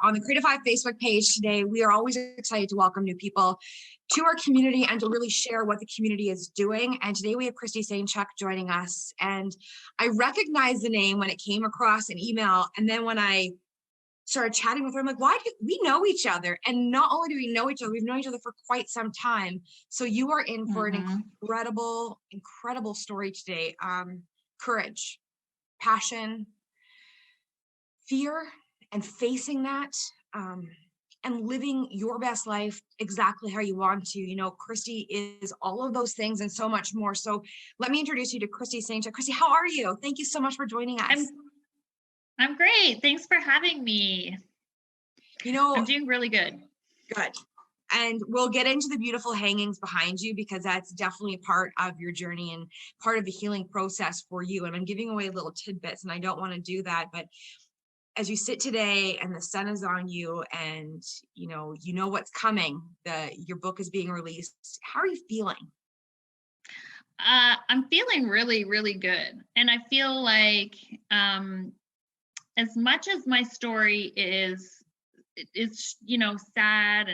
on the Creative Hive Facebook page today. We are always excited to welcome new people to our community and to really share what the community is doing. And today we have Kristi Sainchuk joining us. And I recognized the name when it came across an email. And then when I started chatting with her, I'm like, why do we know each other? And not only do we know each other, we've known each other for quite some time. So you are in for an incredible story today. Courage, passion, fear, and facing that, and living your best life exactly how you want to. You know, Kristi is all of those things and so much more. So let me introduce you to Kristi Sainchuk. Kristi, how are you? Thank you so much for joining us. I'm great. Thanks for having me. You know, I'm doing really good. Good. And we'll get into the beautiful hangings behind you because that's definitely a part of your journey and part of the healing process for you. And I'm giving away little tidbits and I don't want to do that, but as you sit today and the sun is on you and you know what's coming, your book is being released, how are you feeling? I'm feeling really, really good. And I feel like as much as my story is sad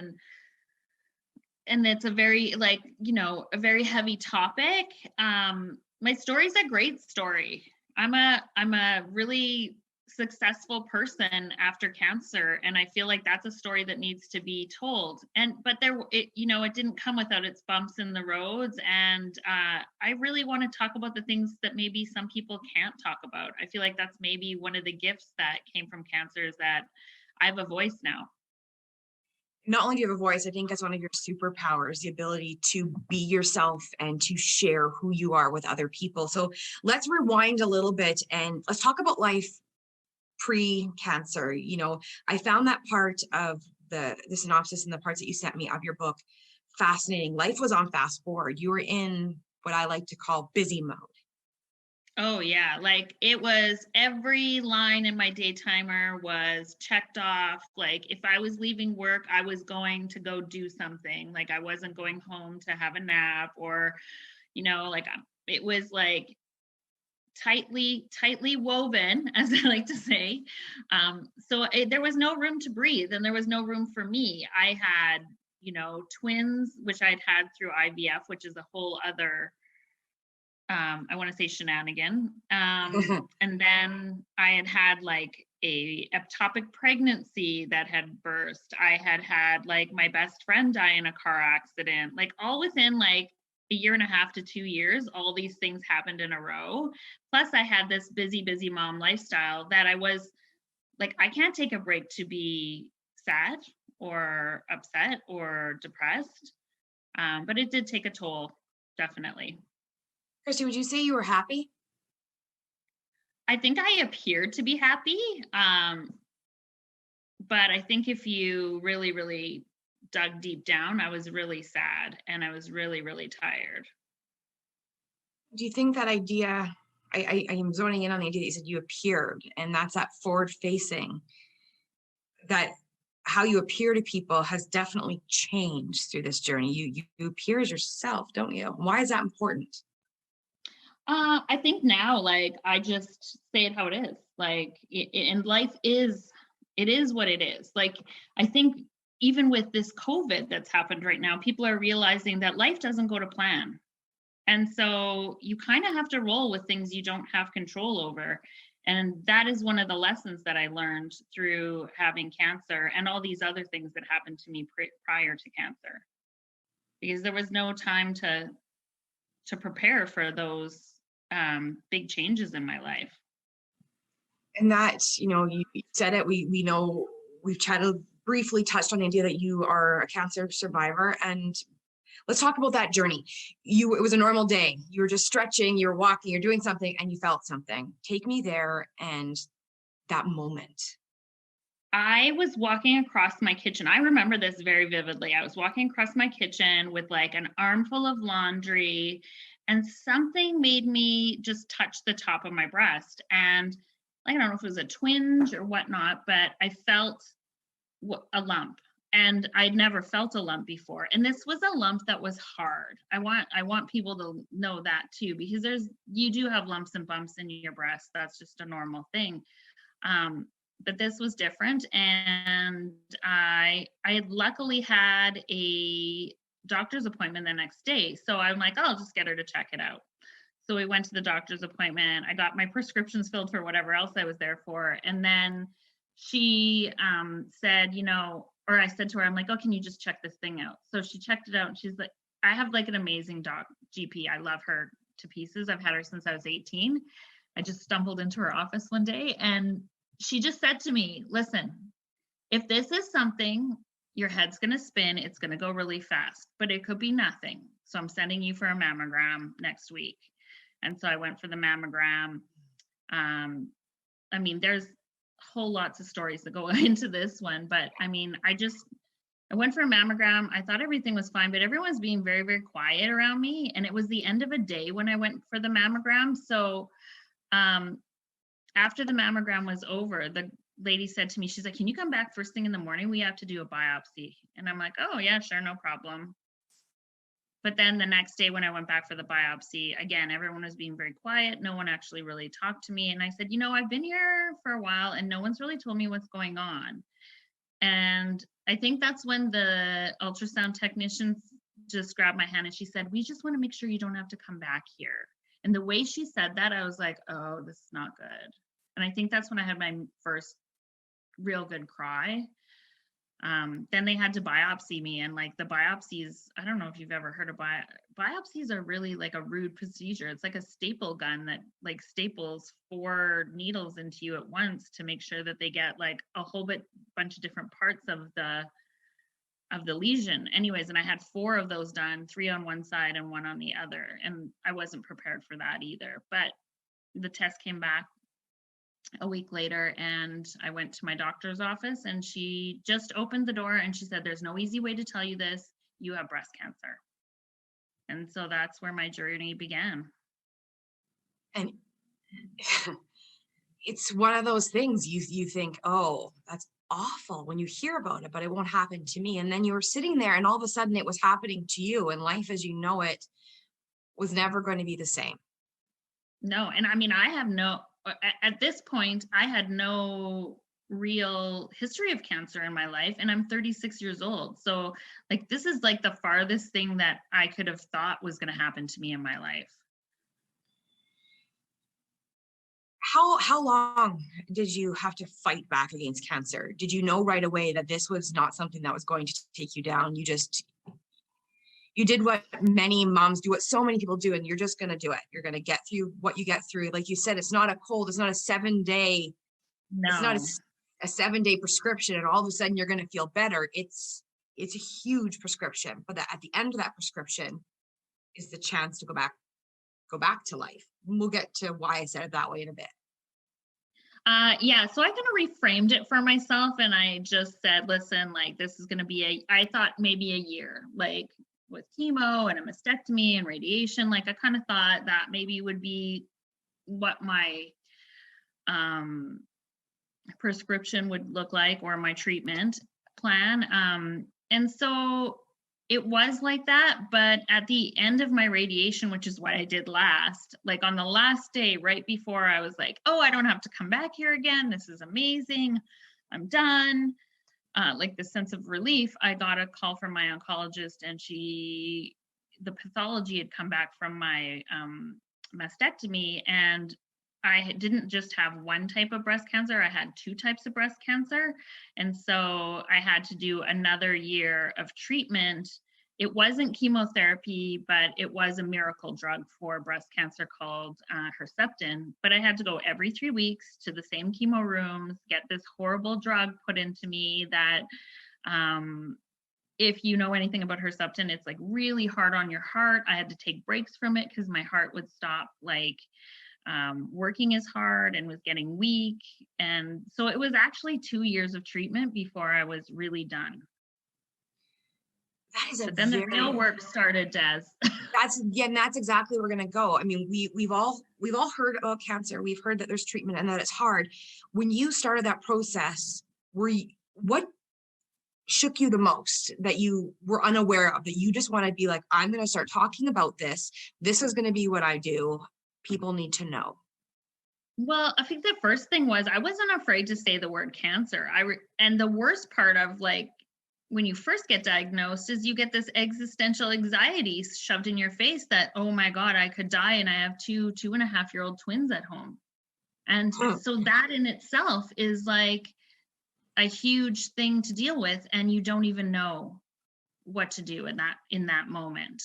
and it's a very a very heavy topic, my story's a great story. I'm a really successful person after cancer, and I feel like that's a story that needs to be told. But it didn't come without its bumps in the roads, and I really want to talk about the things that maybe some people can't talk about. I feel like that's maybe one of the gifts that came from cancer, is that I have a voice now. Not only do you have a voice, I think that's one of your superpowers, the ability to be yourself and to share who you are with other people. So let's rewind a little bit and let's talk about life pre-cancer. You know, I found that part of the synopsis and the parts that you sent me of your book fascinating. Life was on fast forward. You were in what I like to call busy mode. Oh yeah, like it was every line in my day timer was checked off. Like if I was leaving work, I was going to go do something. Like I wasn't going home to have a nap or, it was like tightly woven, as I like to say. There was no room to breathe and there was no room for me. I had, twins, which I'd had through IVF, which is a whole other, I want to say shenanigan. And then I had like a ectopic pregnancy that had burst. I had like my best friend die in a car accident, like all within like a year and a half to 2 years. All these things happened in a row. Plus I had this busy mom lifestyle that I was like, I can't take a break to be sad or upset or depressed. But it did take a toll, definitely. Kristi, would you say you were happy? I think I appeared to be happy. But I think if you really, really dug deep down, I was really sad and I was really, really tired. Do you think that idea, I am zoning in on the idea that you said you appeared, and that's that forward facing, that how you appear to people has definitely changed through this journey. You appear as yourself, don't you? Why is that important? I think now, like, I just say it how it is. Like, and life is, it is what it is. Like, I think even with this COVID that's happened right now, people are realizing that life doesn't go to plan. And so you kind of have to roll with things you don't have control over. And that is one of the lessons that I learned through having cancer and all these other things that happened to me prior to cancer, because there was no time to prepare for those big changes in my life. And that, you said it, we know, we've briefly touched on the idea that you are a cancer survivor, and let's talk about that journey. It was a normal day. You were just stretching, you were walking, you're doing something, and you felt something. Take me there and that moment. I was walking across my kitchen. I remember this very vividly. I was walking across my kitchen with like an armful of laundry, and something made me just touch the top of my breast. And like, I don't know if it was a twinge or whatnot, but I felt a lump. And I'd never felt a lump before. And this was a lump that was hard. I want people to know that too, because you do have lumps and bumps in your breast. That's just a normal thing. but this was different. And I had luckily had a doctor's appointment the next day. So I'm like, oh, I'll just get her to check it out. So we went to the doctor's appointment. I got my prescriptions filled for whatever else I was there for. And then she said, or I said to her, I'm like, oh, can you just check this thing out? So she checked it out and she's like, I have like an amazing GP. I love her to pieces. I've had her since I was 18. I just stumbled into her office one day and she just said to me, listen, if this is something, your head's going to spin, it's going to go really fast, but it could be nothing. So I'm sending you for a mammogram next week. And so I went for the mammogram. There's whole lots of stories that go into this one, but I went for a mammogram. I thought everything was fine, but everyone's being very, very quiet around me. And it was the end of a day when I went for the mammogram. So after the mammogram was over, the lady said to me, she's like, can you come back first thing in the morning? We have to do a biopsy. And I'm like, oh yeah, sure, no problem. But then the next day when I went back for the biopsy, again, everyone was being very quiet. No one actually really talked to me. And I said, I've been here for a while and no one's really told me what's going on. And I think that's when the ultrasound technician just grabbed my hand and she said, we just want to make sure you don't have to come back here. And the way she said that, I was like, oh, this is not good. And I think that's when I had my first real good cry. Then they had to biopsy me, and like the biopsies, I don't know if you've ever heard of biopsies are really like a rude procedure. It's like a staple gun that like staples 4 needles into you at once to make sure that they get like a whole bunch of different parts of the lesion. Anyways, and I had 4 of those done, 3 on one side and 1 on the other. And I wasn't prepared for that either. But the test came back a week later and I went to my doctor's office and she just opened the door and she said, there's no easy way to tell you this. You have breast cancer. And so that's where my journey began. And it's one of those things you think, oh, that's awful when you hear about it, but it won't happen to me. And then you were sitting there and all of a sudden it was happening to you, and life as you know it was never going to be the same. No. And at this point, I had no real history of cancer in my life, and I'm 36 years old. So like, this is like the farthest thing that I could have thought was going to happen to me in my life. How long did you have to fight back against cancer? Did you know right away that this was not something that was going to take you down? You did what many moms do, what so many people do, and you're just going to do it. You're going to get through what you get through. Like you said, it's not a cold, it's not a 7-day, no. It's not a 7-day prescription and all of a sudden you're going to feel better. It's a huge prescription, but at the end of that prescription is the chance to go back to life. We'll get to why I said it that way in a bit. Yeah, so I kind of reframed it for myself and I just said, listen, like this is going to be I thought maybe a year, like with chemo and a mastectomy and radiation. Like I kind of thought that maybe would be what my prescription would look like, or my treatment plan. And so it was like that. But at the end of my radiation, which is what I did last, like on the last day, right before I was like, oh, I don't have to come back here again. This is amazing. I'm done. Like the sense of relief, I got a call from my oncologist and the pathology had come back from my mastectomy, and I didn't just have one type of breast cancer, I had 2 types of breast cancer. And so I had to do another year of treatment. It wasn't chemotherapy, but it was a miracle drug for breast cancer called Herceptin. But I had to go every 3 weeks to the same chemo rooms, get this horrible drug put into me that if you know anything about Herceptin, it's like really hard on your heart. I had to take breaks from it because my heart would stop like working as hard and was getting weak. And so it was actually 2 years of treatment before I was really done. That is but then the real work started, Des. That's exactly where we're going to go. I mean, we've all heard about cancer. We've heard that there's treatment and that it's hard. When you started that process, what shook you the most that you were unaware of, that you just want to be like, I'm going to start talking about this. This is going to be what I do. People need to know. Well, I think the first thing was I wasn't afraid to say the word cancer. And the worst part of like when you first get diagnosed is you get this existential anxiety shoved in your face that, oh my God, I could die and I have 2.5-year-old twins at home. And Hmm. so that in itself is like a huge thing to deal with, and you don't even know what to do in that moment.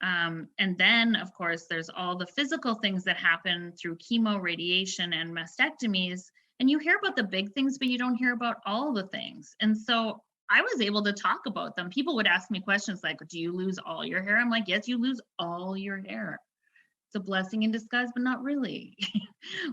And then, of course, there's all the physical things that happen through chemo, radiation, and mastectomies. And you hear about the big things, but you don't hear about all the things. And so I was able to talk about them. People would ask me questions like, do you lose all your hair? I'm like, yes, you lose all your hair. It's a blessing in disguise, but not really.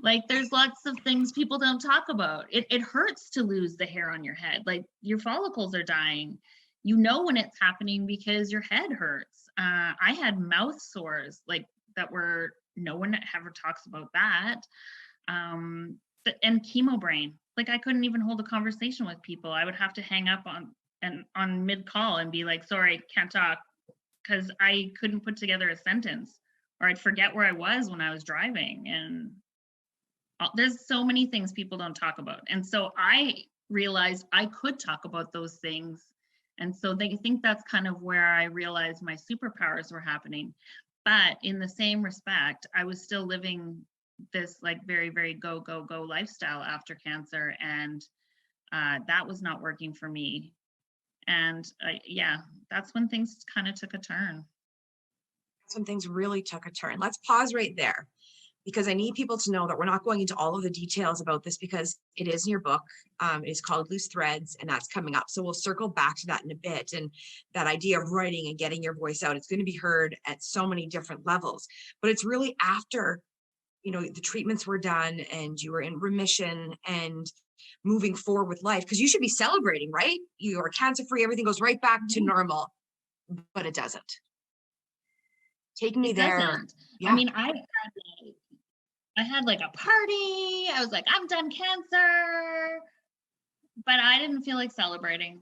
Like there's lots of things people don't talk about. It hurts to lose the hair on your head. Like your follicles are dying. You know when it's happening because your head hurts. I had mouth sores like that were, no one ever talks about that. And chemo brain. Like I couldn't even hold a conversation with people. I would have to hang up on mid call and be like, sorry, can't talk, because I couldn't put together a sentence, or I'd forget where I was when I was driving. And there's so many things people don't talk about. And so I realized I could talk about those things. And so they think that's kind of where I realized my superpowers were happening. But in the same respect, I was still living this like very, very go, go, go lifestyle after cancer. And that was not working for me. And yeah, that's when things kind of took a turn. Some things really took a turn. Let's pause right there because I need people to know that we're not going into all of the details about this because it is in your book. It's called Loose Threads, and that's coming up. So we'll circle back to that in a bit. And that idea of writing and getting your voice out, it's going to be heard at so many different levels. But it's really after, the treatments were done and you were in remission and moving forward with life, because you should be celebrating, right? You are cancer free, everything goes right back to normal, but it doesn't. Take me It there. doesn't. I Yeah. mean, I had like a party. I was like, I'm done cancer, but I didn't feel like celebrating.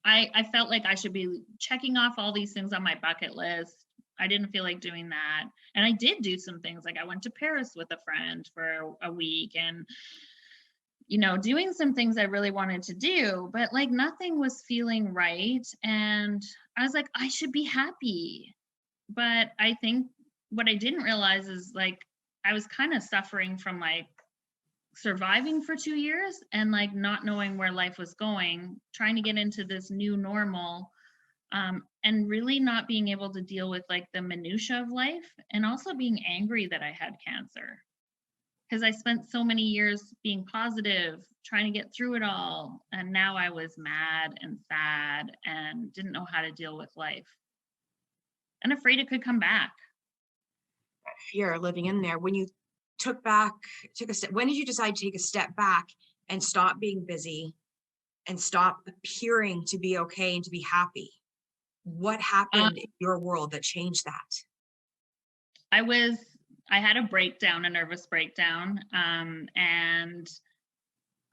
I felt like I should be checking off all these things on my bucket list. I didn't feel like doing that. And I did do some things, like I went to Paris with a friend for a week and, doing some things I really wanted to do, but like nothing was feeling right. And I was like, I should be happy. But I think what I didn't realize is like I was kind of suffering from like surviving for 2 years and like not knowing where life was going, trying to get into this new normal, and really not being able to deal with like the minutia of life, and also being angry that I had cancer because I spent so many years being positive, trying to get through it all, and now I was mad and sad and didn't know how to deal with life and afraid it could come back. Fear living in there. When you took a step, when did you decide to take a step back and stop being busy and stop appearing to be okay and to be happy? What Um, happened in your world that changed that? I had a breakdown, a nervous breakdown, and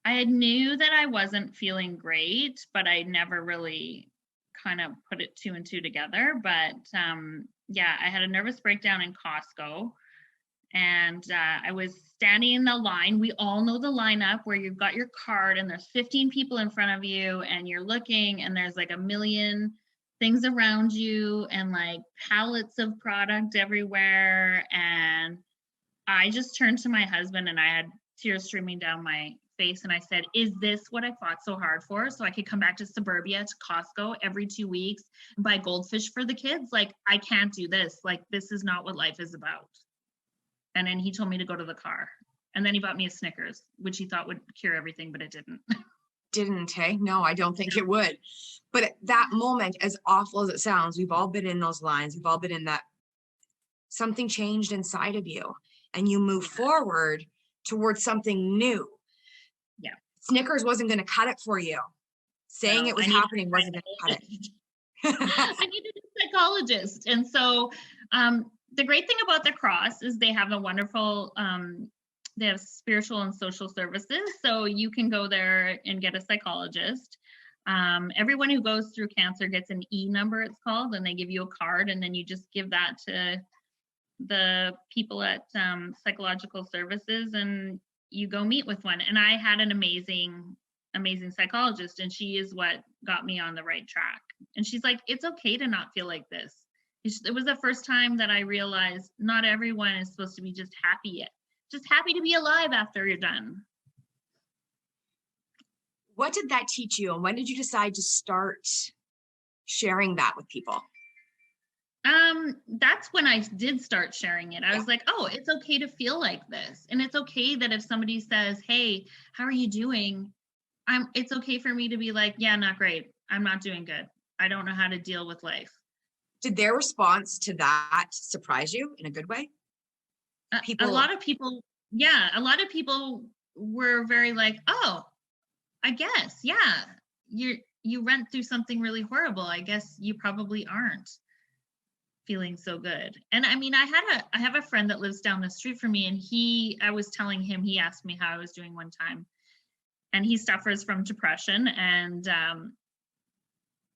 I knew that I wasn't feeling great, but I never really kind of put it two and two together. But yeah, I had a nervous breakdown in Costco, and I was standing in the line. We all know the lineup where you've got your card and there's 15 people in front of you, and you're looking, and there's like a million things around you, and like pallets of product everywhere. And I just turned to my husband, and I had tears streaming down my face, and I said, is this what I fought so hard for? So I could come back to suburbia, to Costco every 2 weeks and buy goldfish for the kids? Like, I can't do this. Like, this is not what life is about. And then he told me to go to the car. And then he bought me a Snickers, which he thought would cure everything, but it didn't. Didn't, hey? No, I don't think it would. But at that moment, as awful as it sounds, we've all been in those lines. We've all been in that. Something changed inside of you and you move forward towards something new. Yeah. Snickers wasn't going to cut it for you. Saying No, it was happening wasn't going to cut it. I needed a psychologist. And so the great thing about the Cross is they have a wonderful, they have spiritual and social services. So you can go there and get a psychologist. Everyone who goes through cancer gets an E number, it's called, and they give you a card, and then you just give that to the people at psychological services, and you go meet with one. And I had an amazing psychologist, and she is what got me on the right track. And she's like, it's okay to not feel like this. It was the first time that I realized not everyone is supposed to be just happy to be alive after you're done. What did that teach you? And when did you decide to start sharing that with people? That's when I did start sharing it. I was like, oh, it's okay to feel like this. And it's okay that if somebody says, hey, how are you doing? It's okay for me to be like, yeah, not great. I'm not doing good. I don't know how to deal with life. Did their response to that surprise you in a good way? A lot of people were very like, oh, I guess, yeah, you went through something really horrible. I guess you probably aren't feeling so good. And I mean, I have a friend that lives down the street from me, and I was telling him, he asked me how I was doing one time, and he suffers from depression. And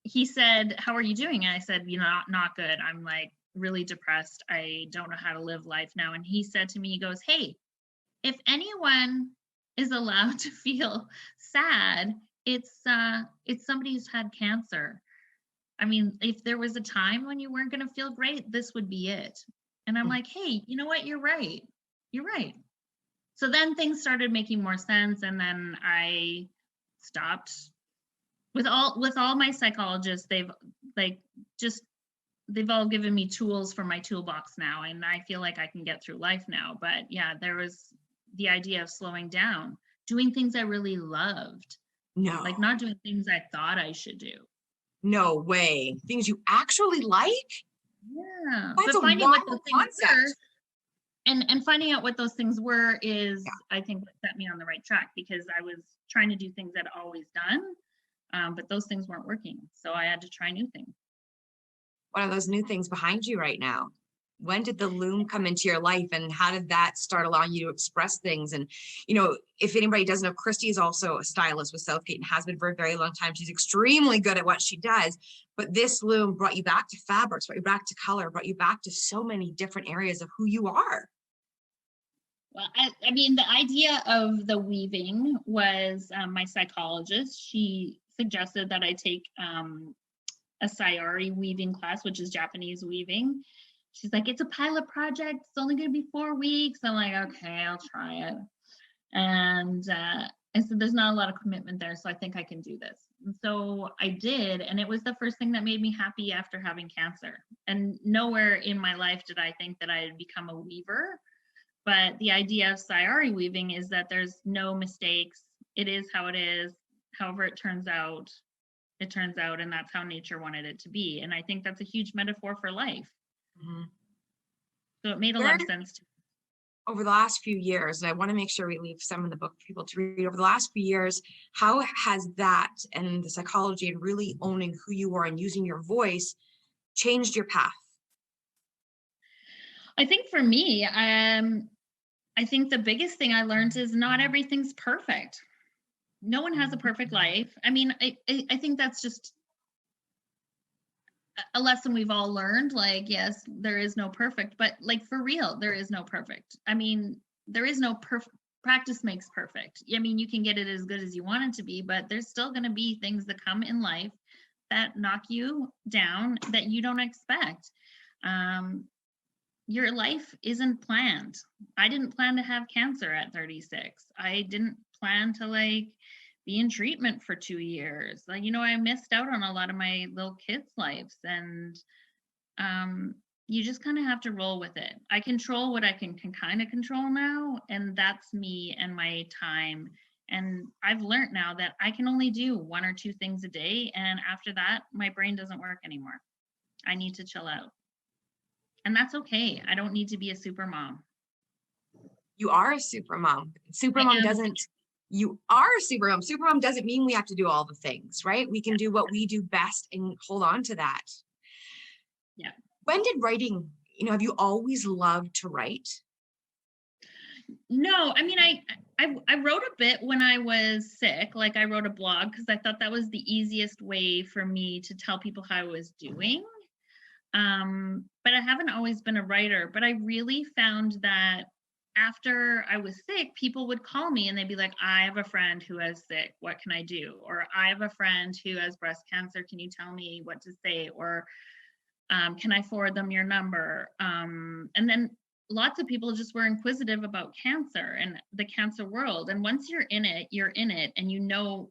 he said, how are you doing? And I said, not good. I'm like really depressed. I don't know how to live life now. And he said to me, he goes, hey, if anyone is allowed to feel sad, it's somebody who's had cancer. I mean, if there was a time when you weren't going to feel great, this would be it. And I'm like, hey, you know what? You're right. So then things started making more sense. And then I stopped with all my psychologists. They've all given me tools for my toolbox now. And I feel like I can get through life now. But yeah, there was the idea of slowing down, doing things I really loved. No. Like not doing things I thought I should do. No way. Things you actually like? Yeah. That's but finding what those things were, and finding out what those things were is, I think, what set me on the right track, because I was trying to do things I'd always done, but those things weren't working. So I had to try new things. What are those new things behind you right now? When did the loom come into your life, and how did that start allowing you to express things? And, if anybody doesn't know, Kristi is also a stylist with Southgate and has been for a very long time. She's extremely good at what she does, but this loom brought you back to fabrics, brought you back to color, brought you back to so many different areas of who you are. Well, I mean, the idea of the weaving was my psychologist. She suggested that I take a sayari weaving class, which is Japanese weaving. She's like, it's a pilot project. It's only going to be 4 weeks. I'm like, okay, I'll try it. And I said, there's not a lot of commitment there, so I think I can do this. And so I did. And it was the first thing that made me happy after having cancer. And nowhere in my life did I think that I had become a weaver. But the idea of sayari weaving is that there's no mistakes. It is how it is. However it turns out, and that's how nature wanted it to be. And I think that's a huge metaphor for life. Mm-hmm. So it made a lot of sense to me. Over the last few years, and I want to make sure we leave some in the book for people to read, over the last few years, how has that and the psychology and really owning who you are and using your voice changed your path? I think for me, I think the biggest thing I learned is not everything's perfect. No one has a perfect life. I mean, I think that's just a lesson we've all learned. Like, yes, there is no perfect, but like for real, there is no perfect. I mean, there is no perfect. Practice makes perfect. I mean, you can get it as good as you want it to be, but there's still going to be things that come in life that knock you down that you don't expect. Your life isn't planned. I didn't plan to have cancer at 36. I didn't plan to be in treatment for 2 years. I missed out on a lot of my little kids' lives, and you just kind of have to roll with it. I control what I can kind of control now, and that's me and my time. And I've learned now that I can only do 1 or 2 things a day, and after that, my brain doesn't work anymore. I need to chill out. And that's okay. I don't need to be a super mom. You are a super mom. You are a super mom. Super mom doesn't mean we have to do all the things, right? We can do what we do best and hold on to that. Yeah. When did writing, have you always loved to write? No, I mean, I wrote a bit when I was sick. Like I wrote a blog because I thought that was the easiest way for me to tell people how I was doing. But I haven't always been a writer. But I really found that after I was sick, people would call me and they'd be like, I have a friend who is sick. What can I do? Or I have a friend who has breast cancer. Can you tell me what to say? Or can I forward them your number? And then lots of people just were inquisitive about cancer and the cancer world. And once you're in it, and you know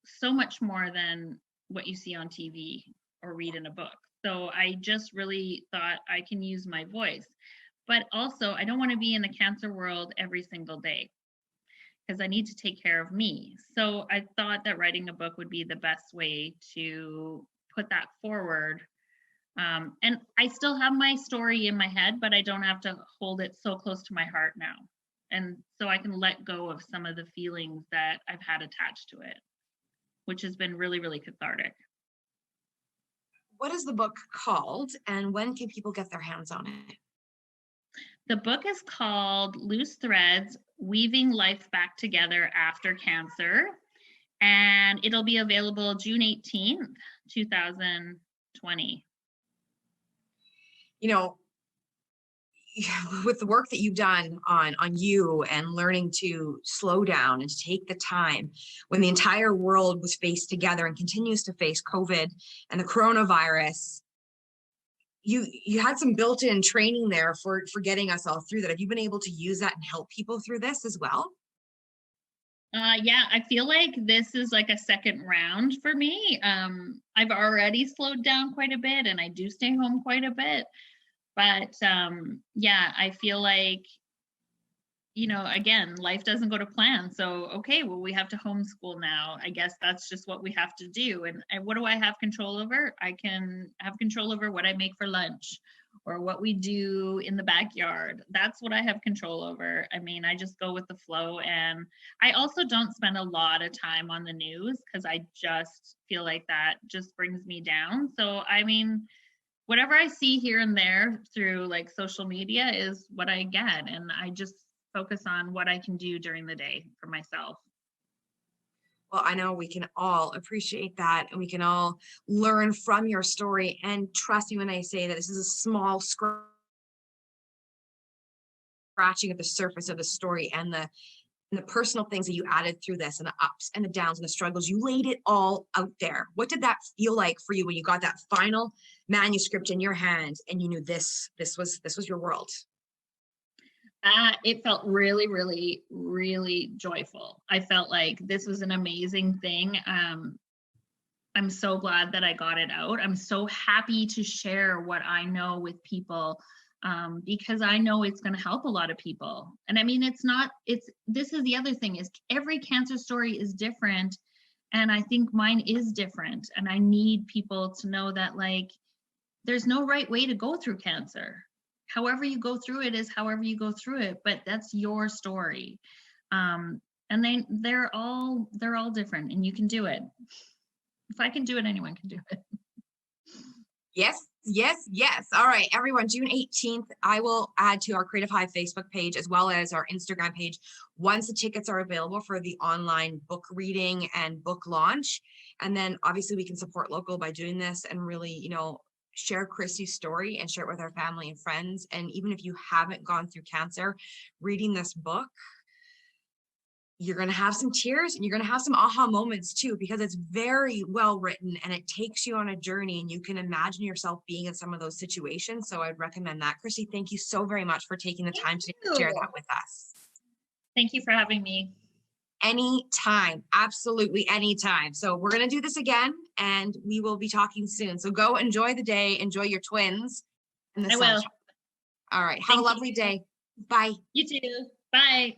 so much more than what you see on TV or read in a book. So I just really thought I can use my voice. But also, I don't want to be in the cancer world every single day because I need to take care of me. So I thought that writing a book would be the best way to put that forward. And I still have my story in my head, but I don't have to hold it so close to my heart now. And so I can let go of some of the feelings that I've had attached to it, which has been really, really cathartic. What is the book called, and when can people get their hands on it? The book is called Loose Threads: Weaving Life Back Together After Cancer, and it'll be available June 18th, 2020. You know, with the work that you've done on you and learning to slow down and to take the time when the entire world was faced together and continues to face COVID and the coronavirus, you had some built-in training there for getting us all through that. Have you been able to use that and help people through this as well? Yeah, I feel like this is like a second round for me. I've already slowed down quite a bit and I do stay home quite a bit. But yeah, I feel like, again, life doesn't go to plan. So, okay, well, we have to homeschool now. I guess that's just what we have to do. And what do I have control over? I can have control over what I make for lunch or what we do in the backyard. That's what I have control over. I mean, I just go with the flow. And I also don't spend a lot of time on the news because I just feel like that just brings me down. So, I mean, whatever I see here and there through like social media is what I get. And I just focus on what I can do during the day for myself. Well, I know we can all appreciate that, and we can all learn from your story. And trust me when I say that this is a small scratching at the surface of the story and the personal things that you added through this, and the ups and the downs and the struggles. You laid it all out there. What did that feel like for you when you got that final manuscript in your hand and you knew this was your world? It felt really, really, really joyful. I felt like this was an amazing thing. I'm so glad that I got it out. I'm so happy to share what I know with people, because I know it's going to help a lot of people. And I mean, this is the other thing is every cancer story is different. And I think mine is different. And I need people to know that like, there's no right way to go through cancer. However you go through it is however you go through it, but that's your story. And they're all different, and you can do it. If I can do it, anyone can do it. Yes, yes, yes. All right, everyone, June 18th, I will add to our Creative Hive Facebook page as well as our Instagram page once the tickets are available for the online book reading and book launch. And then obviously we can support local by doing this and really, share Kristi's story and share it with our family and friends. And even if you haven't gone through cancer, reading this book, you're going to have some tears and you're going to have some aha moments too, because it's very well written and it takes you on a journey and you can imagine yourself being in some of those situations. So I'd recommend that. Kristi, thank you so very much for taking the time to share that with us. Thank you for having me. Anytime, absolutely anytime. So we're going to do this again and we will be talking soon. So go enjoy the day, enjoy your twins. And the sunshine. Will. All right. Have a lovely day. Bye. You too. Bye.